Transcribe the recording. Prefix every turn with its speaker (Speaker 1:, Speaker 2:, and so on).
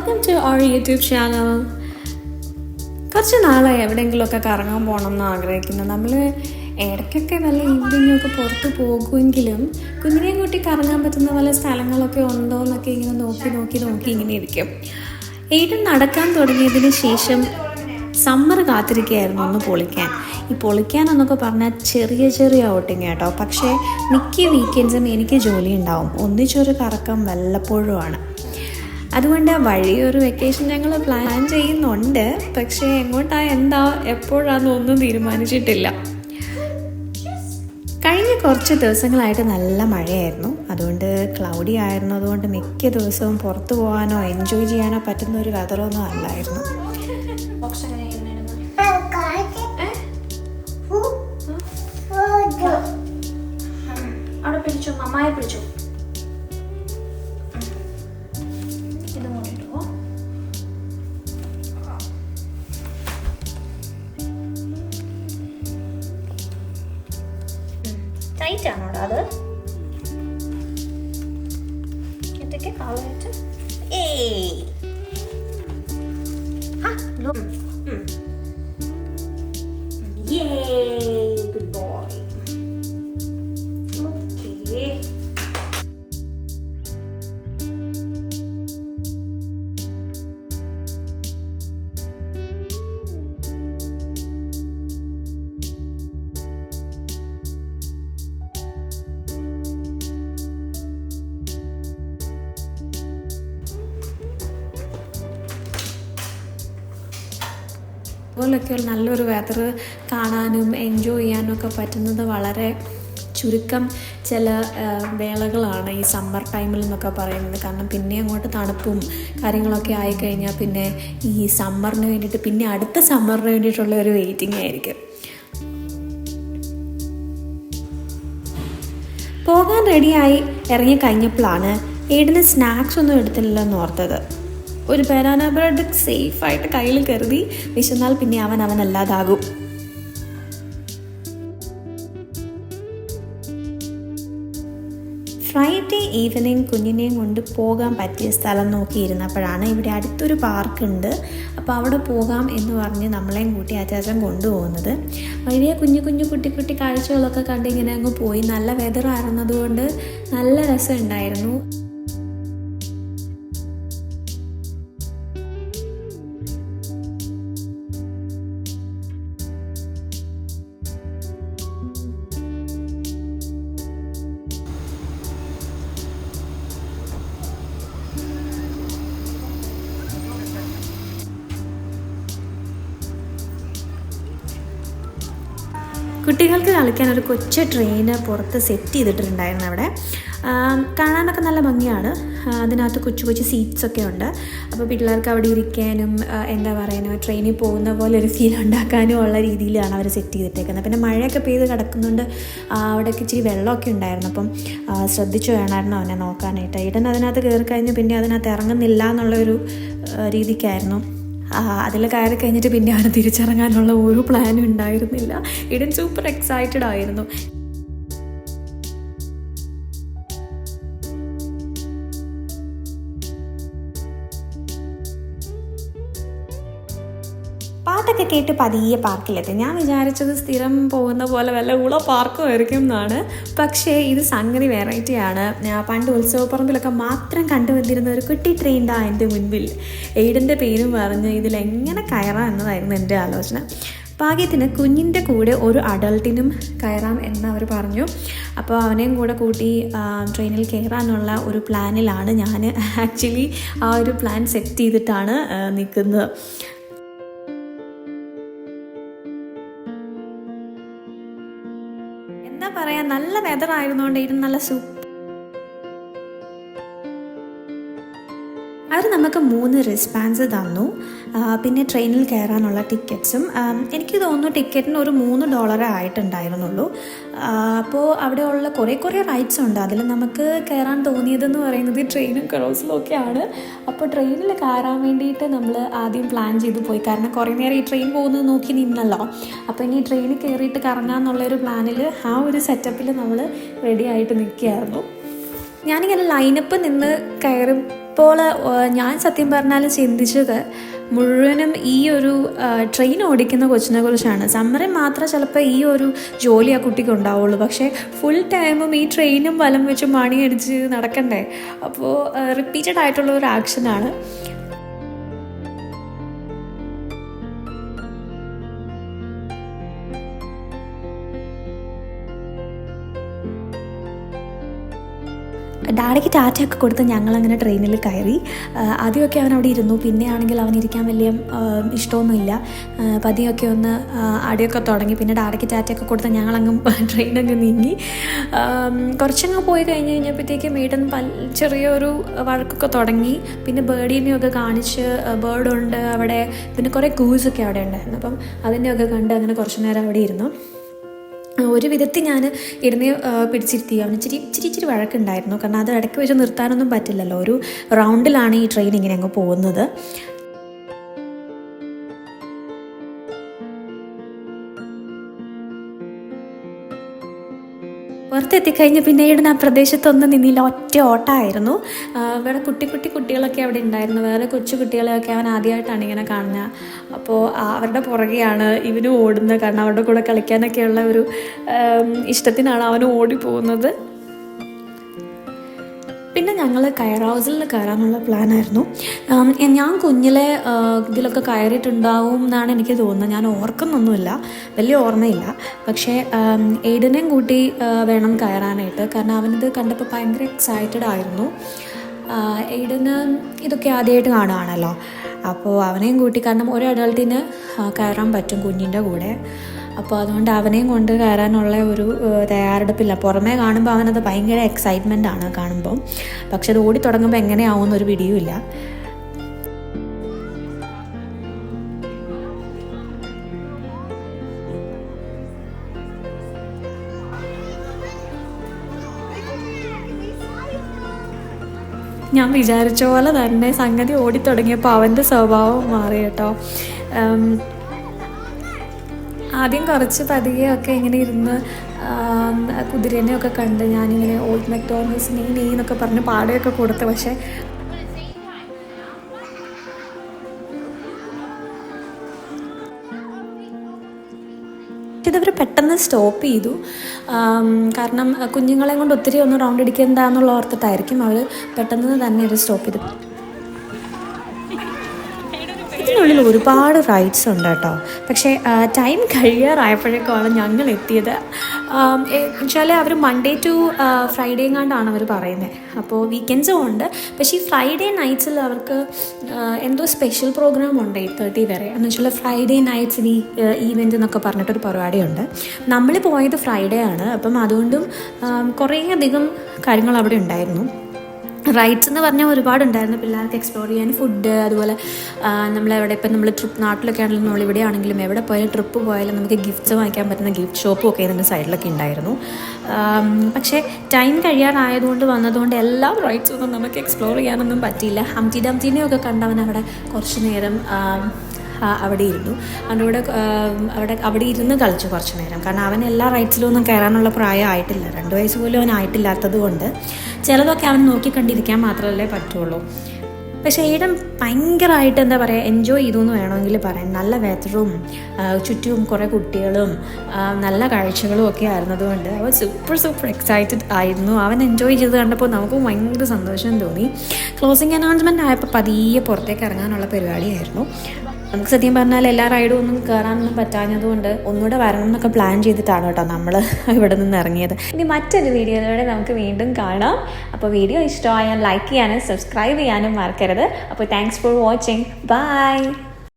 Speaker 1: Welcome to our YouTube channel. കുറച്ച് നാളായി എവിടെയെങ്കിലുമൊക്കെ കറങ്ങാൻ പോകണം എന്ന് ആഗ്രഹിക്കുന്നു. നമ്മൾ ഇടയ്ക്കൊക്കെ വല്ല ഈവനിങ്ങൊക്കെ പുറത്ത് പോകുമെങ്കിലും കുഞ്ഞിനെയും കൂട്ടി കറങ്ങാൻ പറ്റുന്ന പല സ്ഥലങ്ങളൊക്കെ ഉണ്ടോ എന്നൊക്കെ ഇങ്ങനെ നോക്കി ഇങ്ങനെ ഇരിക്കും. ഏട്ടൻ നടക്കാൻ തുടങ്ങിയതിന് ശേഷം സമ്മർ കാത്തിരിക്കുകയായിരുന്നു ഒന്ന് പൊളിക്കാൻ. ഈ പൊളിക്കാനെന്നൊക്കെ പറഞ്ഞാൽ ചെറിയ ഔട്ടിങ് കേട്ടോ. പക്ഷേ മിക്ക വീക്കെൻഡ്സും എനിക്ക് ജോലി ഉണ്ടാവും. ഒന്നിച്ചൊരു കറക്കം വല്ലപ്പോഴുമാണ്. അതുകൊണ്ട് വഴിയൊരു വെക്കേഷൻ ഞങ്ങൾ പ്ലാൻ ചെയ്യുന്നുണ്ട്. പക്ഷേ എങ്ങോട്ടാ എപ്പോഴാണെന്നൊന്നും തീരുമാനിച്ചിട്ടില്ല. കഴിഞ്ഞ കുറച്ച് ദിവസങ്ങളായിട്ട് നല്ല മഴയായിരുന്നു. അതുകൊണ്ട് ക്ലൗഡി ആയിരുന്നതുകൊണ്ട് മിക്ക ദിവസവും പുറത്തു പോകാനോ എൻജോയ് ചെയ്യാനോ പറ്റുന്ന ഒരു വെതറൊന്നും അല്ലായിരുന്നു.
Speaker 2: അവിടെ പിടിച്ചോ, അമ്മായി പിടിച്ചോ. ഇത് നോക്കിട്ടോ. ടൈറ്റ് ആണോടാ അത്? എന്തൊക്കെ കളയിട്ട് good boy. Okay.
Speaker 1: അതുപോലൊക്കെ നല്ലൊരു വെതർ കാണാനും എൻജോയ് ചെയ്യാനും ഒക്കെ പറ്റുന്നത് വളരെ ചുരുക്കം ചില വേളകളാണ് ഈ സമ്മർ ടൈമിൽ എന്നൊക്കെ പറയുന്നത്. കാരണം പിന്നെ അങ്ങോട്ട് തണുപ്പും കാര്യങ്ങളൊക്കെ ആയിക്കഴിഞ്ഞാൽ പിന്നെ ഈ സമ്മറിന് വേണ്ടിയിട്ട് പിന്നെ അടുത്ത സമ്മറിന് വേണ്ടിയിട്ടുള്ള ഒരു വെയിറ്റിംഗ് ആയിരിക്കും. പോകാൻ റെഡിയായി ഇറങ്ങിക്കഴിഞ്ഞപ്പോഴാണ് ഏടിന് സ്നാക്സ് ഒന്നും എടുത്തില്ലെന്ന് ഓർത്തത്. ഒരു ബനാന ബ്രെഡ് സേഫായിട്ട് കയ്യിൽ കരുതി. വിശന്നാൽ പിന്നെ അവനല്ലാതാകും. ഫ്രൈഡേ ഈവനിങ് കുഞ്ഞിനെയും കൊണ്ട് പോകാൻ പറ്റിയ സ്ഥലം നോക്കിയിരുന്നപ്പോഴാണ് ഇവിടെ അടുത്തൊരു പാർക്കുണ്ട്. അപ്പോൾ അവിടെ പോകാം എന്ന് പറഞ്ഞ് നമ്മളെയും കൂട്ടി അച്ചാച്ചൻ കൊണ്ടുപോകുന്നത്. വലിയ കുഞ്ഞു കുട്ടി കാഴ്ചകളൊക്കെ കണ്ട് ഇങ്ങനെ അങ്ങ് പോയി. നല്ല വെതർ ആയിരുന്നതുകൊണ്ട് നല്ല രസമുണ്ടായിരുന്നു. കുട്ടികൾക്ക് കളിക്കാൻ ഒരു കൊച്ചു ട്രെയിന് പുറത്ത് സെറ്റ് ചെയ്തിട്ടുണ്ടായിരുന്നു. അവിടെ കാണാനൊക്കെ നല്ല ഭംഗിയാണ്. അതിനകത്ത് കൊച്ചു സീറ്റ്സൊക്കെ ഉണ്ട്. അപ്പോൾ പിള്ളേർക്ക് അവിടെ ഇരിക്കാനും ട്രെയിനിൽ പോകുന്ന പോലെ ഒരു ഫീൽ ഉണ്ടാക്കാനും ഉള്ള രീതിയിലാണ് അവർ സെറ്റ് ചെയ്തിട്ടേക്കുന്നത്. പിന്നെ മഴയൊക്കെ പെയ്ത് കിടക്കുന്നുണ്ട്. അവിടെയൊക്കെ ഇച്ചിരി വെള്ളമൊക്കെ ഉണ്ടായിരുന്നു. അപ്പം ശ്രദ്ധിച്ചു വേണമായിരുന്നു അവനെ നോക്കാനായിട്ട്. ഈടൻ അതിനകത്ത് കയറി കഴിഞ്ഞ് പിന്നെ അതിനകത്ത് ഇറങ്ങുന്നില്ല എന്നുള്ളൊരു രീതിക്കായിരുന്നു. അതിൽ കയറി കഴിഞ്ഞിട്ട് പിന്നെ അവന് തിരിച്ചിറങ്ങാനുള്ള ഒരു പ്ലാനും ഉണ്ടായിരുന്നില്ല. ഈടൻ സൂപ്പർ എക്സൈറ്റഡ് ആയിരുന്നു. പാട്ടൊക്കെ കേട്ട് പതിയെ പാർക്കിലെത്തി. ഞാൻ വിചാരിച്ചത് സ്ഥിരം പോകുന്ന പോലെ വല്ല പാർക്കും ആയിരിക്കും എന്നാണ്. പക്ഷേ ഇത് സംഗതി വെറൈറ്റിയാണ്. ഞാൻ പണ്ട് ഉത്സവപ്പറമ്പിലൊക്കെ മാത്രം കണ്ടുവന്നിരുന്ന ഒരു കുട്ടി ട്രെയിനാ എൻ്റെ മുൻപിൽ. എയ്ഡൻ്റെ പേരും പറഞ്ഞ് ഇതിലെങ്ങനെ കയറാം എന്നതായിരുന്നു എൻ്റെ ആലോചന. ഭാഗ്യത്തിന് കുഞ്ഞിൻ്റെ കൂടെ ഒരു അഡൾട്ടിനും കയറാം എന്ന് അവർ പറഞ്ഞു. അപ്പോൾ അവനെയും കൂടെ കൂട്ടി ട്രെയിനിൽ കയറാനുള്ള ഒരു പ്ലാനിലാണ് ഞാൻ. ആക്ച്വലി ആ ഒരു പ്ലാൻ സെറ്റ് ചെയ്തിട്ടാണ് നിൽക്കുന്നത്. എന്താ പറയാ, നല്ല വെതർ ആയിരുന്നുകൊണ്ട് ഇത് നല്ല അവർ നമുക്ക് 3 റിസ്പാൻസ് തന്നു. പിന്നെ ട്രെയിനിൽ കയറാനുള്ള ടിക്കറ്റ്സും. എനിക്ക് തോന്നുന്നു ടിക്കറ്റിന് ഒരു $3 ആയിട്ടുണ്ടായിരുന്നുള്ളൂ. അപ്പോൾ അവിടെയുള്ള കുറേ റൈഡ്സ് ഉണ്ട്. അതിൽ നമുക്ക് കയറാൻ തോന്നിയതെന്ന് പറയുന്നത് ട്രെയിനും ക്രൂസിലും ഒക്കെയാണ്. അപ്പോൾ ട്രെയിനിൽ കയറാൻ വേണ്ടിയിട്ട് നമ്മൾ ആദ്യം പ്ലാൻ ചെയ്ത് പോയി. കാരണം കുറേ നേരം ഈ ട്രെയിൻ പോകുന്നത് നോക്കി നിന്നല്ലോ. അപ്പോൾ ഇനി ട്രെയിനിൽ കയറിയിട്ട് കറങ്ങാമെന്നുള്ളൊരു പ്ലാനിൽ ആ ഒരു സെറ്റപ്പിൽ നമ്മൾ റെഡി ആയിട്ട് നിൽക്കുകയായിരുന്നു. ഞാനിങ്ങനെ ലൈനപ്പ് നിന്ന് കയറി ഇപ്പോൾ ഞാൻ സത്യം പറഞ്ഞാൽ ചിന്തിച്ചത് മുഴുവനും ഈ ഒരു ട്രെയിൻ ഓടിക്കുന്ന കൊച്ചിനെ കുറിച്ചാണ്. സമ്മറിൽ മാത്രമേ ചിലപ്പോൾ ഈ ഒരു ജോലി ആ കുട്ടിക്ക് ഉണ്ടാവുള്ളൂ. പക്ഷേ ഫുൾ ടൈമും ഈ ട്രെയിനും വലം വെച്ച് മണിയടിച്ച് നടക്കണ്ടേ. അപ്പോൾ റിപ്പീറ്റഡ് ആയിട്ടുള്ള ഒരു ആക്ഷനാണ്. ഡാഡിക്ക് ടാറ്റയൊക്കെ കൊടുത്ത് ഞങ്ങളങ്ങനെ ട്രെയിനിൽ കയറി. ആദ്യമൊക്കെ അവൻ അവിടെ ഇരുന്നു. പിന്നെ ആണെങ്കിൽ അവനിരിക്കാൻ വലിയ ഇഷ്ടമൊന്നുമില്ല. പതിയൊക്കെ ഒന്ന് അടിയൊക്കെ തുടങ്ങി. പിന്നെ ഡാഡിക്ക് ടാറ്റയൊക്കെ കൊടുത്ത് ഞങ്ങളങ്ങ് ട്രെയിനങ്ങ് നീങ്ങി. കുറച്ചങ്ങ് പോയി കഴിഞ്ഞപ്പോഴത്തേക്കും വീട്ടിൽ ചെറിയൊരു വഴക്കൊക്കെ തുടങ്ങി. പിന്നെ ബേർഡിനെയൊക്കെ കാണിച്ച് ബേർഡുണ്ട് അവിടെ, പിന്നെ കുറേ ഗൂസൊക്കെ അവിടെ ഉണ്ടായിരുന്നു. അപ്പം അതിനെയൊക്കെ കണ്ട് അങ്ങനെ കുറച്ച് നേരം അവിടെ ഇരുന്നു. ഒരു വിധത്തിൽ ഞാൻ ഇരുന്ന് പിടിച്ചിരുത്തി. അവന് ഇച്ചിരി വഴക്കുണ്ടായിരുന്നു. കാരണം അത് ഇടയ്ക്ക് വെച്ച് നിർത്താനൊന്നും പറ്റില്ലല്ലോ. ഒരു റൗണ്ടിലാണ് ഈ ട്രെയിൻ ഇങ്ങനെ അങ്ങ് പോകുന്നത്. പുറത്തെത്തിക്കഴിഞ്ഞ് പിന്നീട് ആ പ്രദേശത്തൊന്നും നിന്നില്ല, ഒറ്റ ഓട്ടമായിരുന്നു. ഇവിടെ കുട്ടികളൊക്കെ അവിടെ ഉണ്ടായിരുന്നു. വേറെ കൊച്ചു കുട്ടികളെയൊക്കെ അവൻ ആദ്യമായിട്ടാണ് ഇങ്ങനെ കാണുന്നത്. അപ്പോൾ അവരുടെ പുറകെയാണ് ഇവനും ഓടുന്നത്. കാരണം അവരുടെ കൂടെ കളിക്കാനൊക്കെയുള്ള ഒരു ഇഷ്ടത്തിനാണ് അവൻ ഓടിപ്പോകുന്നത്. പിന്നെ ഞങ്ങൾ കയർ ഹൗസിൽ കയറാനുള്ള പ്ലാനായിരുന്നു. ഞാൻ കുഞ്ഞിലെ ഇതിലൊക്കെ കയറിയിട്ടുണ്ടാവും എന്നാണ് എനിക്ക് തോന്നുന്നത്. ഞാൻ ഓർക്കുന്നൊന്നുമില്ല, വലിയ ഓർമ്മയില്ല. പക്ഷേ എയ്ഡനെയും കൂട്ടി വേണം കയറാനായിട്ട്. കാരണം അവനിത് കണ്ടപ്പോൾ ഭയങ്കര എക്സൈറ്റഡ് ആയിരുന്നു. എയ്ഡന് ഇതൊക്കെ ആദ്യമായിട്ട് കാണുകയാണല്ലോ. അപ്പോൾ അവനെയും കൂട്ടി, കാരണം ഒരു അഡൾട്ടിന് കയറാൻ പറ്റും കുഞ്ഞിൻ്റെ കൂടെ. അപ്പോൾ അതുകൊണ്ട് അവനെയും കൊണ്ട് കയറാനുള്ള ഒരു തയ്യാറെടുപ്പില്ല. പുറമേ കാണുമ്പോൾ അവനത് ഭയങ്കര എക്സൈറ്റ്മെൻ്റ് ആണ് കാണുമ്പോൾ. പക്ഷെ അത് ഓടി തുടങ്ങുമ്പോൾ എങ്ങനെയാവുമെന്നൊരു പിടിയുമില്ല. ഞാൻ വിചാരിച്ച പോലെ തന്നെ സംഗതി ഓടിത്തുടങ്ങിയപ്പോൾ അവൻ്റെ സ്വഭാവം മാറി കേട്ടോ. ആദ്യം കുറച്ച് പതിയെയൊക്കെ ഇങ്ങനെ ഇരുന്ന് കുതിരേനെയൊക്കെ കണ്ട് ഞാനിങ്ങനെ ഓൾഡ് മെക്ഡോണൽഡ്സ് നീ എന്നൊക്കെ പറഞ്ഞ് പാടയൊക്കെ കൊടുത്ത്. പക്ഷേ ഇതവർ പെട്ടെന്ന് സ്റ്റോപ്പ് ചെയ്തു. കാരണം കുഞ്ഞുങ്ങളെ കൊണ്ട് ഒത്തിരി ഒന്ന് റൗണ്ട് അടിക്കണ്ടെന്നുള്ള ഓർത്തിട്ടായിരിക്കും അവർ പെട്ടെന്ന് തന്നെ ഇത് സ്റ്റോപ്പ് ചെയ്തു. ഇതിനുള്ളിൽ ഒരുപാട് റൈഡ്സ് ഉണ്ട് കേട്ടോ. പക്ഷേ ടൈം കഴിയാറായപ്പോഴേക്കാണ് ഞങ്ങൾ എത്തിയത്. എന്നുവെച്ചാൽ അവർ മൺഡേ ടു ഫ്രൈഡേ എങ്ങാണ്ടാണ് അവർ പറയുന്നത്. അപ്പോൾ വീക്കെൻഡ്സും ഉണ്ട്. പക്ഷേ ഈ ഫ്രൈഡേ നൈറ്റ്സിൽ അവർക്ക് എന്തോ സ്പെഷ്യൽ പ്രോഗ്രാം ഉണ്ട് 8:30 വരെ. എന്ന് വെച്ചാൽ ഫ്രൈഡേ നൈറ്റ്സ് ഈവെൻറ്റ് എന്നൊക്കെ പറഞ്ഞിട്ടൊരു പരിപാടിയുണ്ട്. നമ്മൾ പോയത് ഫ്രൈഡേ ആണ്. അപ്പം അതുകൊണ്ടും കുറേയധികം കാര്യങ്ങൾ അവിടെ ഉണ്ടായിരുന്നു. റൈഡ്സ് എന്ന് പറഞ്ഞാൽ ഒരുപാടുണ്ടായിരുന്നു പിള്ളേർക്ക് എക്സ്പ്ലോർ ചെയ്യാൻ. ഫുഡ്, അതുപോലെ നമ്മളെവിടെ ഇപ്പം നമ്മൾ ട്രിപ്പ് നാട്ടിലൊക്കെ ആണെങ്കിലും നമ്മളിവിടെ ആണെങ്കിലും എവിടെ പോയാലും ട്രിപ്പ് പോയാലും നമുക്ക് ഗിഫ്റ്റ്സ് വാങ്ങിക്കാൻ പറ്റുന്ന ഗിഫ്റ്റ് ഷോപ്പും ഒക്കെ ഇതിൻ്റെ സൈഡിലൊക്കെ ഉണ്ടായിരുന്നു. പക്ഷേ ടൈം കഴിയാറായതുകൊണ്ട് വന്നതുകൊണ്ട് എല്ലാ റൈഡ്സൊന്നും നമുക്ക് എക്സ്പ്ലോർ ചെയ്യാനൊന്നും പറ്റിയില്ല. ഹംറ്റി ഡംറ്റിനെയൊക്കെ കണ്ടവൻ അവിടെ കുറച്ച് നേരം അവിടെ ഇരുന്നു. അവിടെ ഇരുന്ന് കളിച്ചു കുറച്ച് നേരം. കാരണം അവൻ എല്ലാ റൈഡ്സിലും ഒന്നും കയറാനുള്ള പ്രായം ആയിട്ടില്ല. 2 വയസ്സ് പോലും അവൻ ആയിട്ടില്ലാത്തത് കൊണ്ട് ചിലതൊക്കെ അവൻ നോക്കിക്കണ്ടിരിക്കാൻ മാത്രമല്ലേ പറ്റുള്ളൂ. പക്ഷേ ഈടം ഭയങ്കരമായിട്ട് എന്താ പറയുക, എൻജോയ് ചെയ്തു എന്ന് വേണമെങ്കിൽ പറയാം. നല്ല വെതറും ചുറ്റും കുറേ കുട്ടികളും നല്ല കാഴ്ചകളും ഒക്കെ ആയിരുന്നതുകൊണ്ട് അവൻ സൂപ്പർ എക്സൈറ്റഡ് ആയിരുന്നു. അവൻ എൻജോയ് ചെയ്ത് കണ്ടപ്പോൾ നമുക്ക് ഭയങ്കര സന്തോഷം തോന്നി. ക്ലോസിങ് അനൗൺസ്മെൻ്റ് ആയപ്പോൾ പതിയെ പുറത്തേക്ക് ഇറങ്ങാനുള്ള പരിപാടിയായിരുന്നു. നമുക്ക് സത്യം പറഞ്ഞാൽ എല്ലാ റൈഡും ഒന്നും കയറാനൊന്നും പറ്റാഞ്ഞതുകൊണ്ട് ഒന്നുകൂടെ വരണം എന്നൊക്കെ പ്ലാൻ ചെയ്തിട്ടാണ് കേട്ടോ നമ്മൾ ഇവിടെ നിന്ന് ഇറങ്ങിയത്. ഇനി മറ്റൊരു വീഡിയോയിലൂടെ നമുക്ക് വീണ്ടും കാണാം. അപ്പോൾ വീഡിയോ ഇഷ്ടമായാൽ ലൈക്ക് ചെയ്യാനും സബ്സ്ക്രൈബ് ചെയ്യാനും മറക്കരുത്. അപ്പോൾ താങ്ക്സ് ഫോർ വാച്ചിങ്. ബൈ.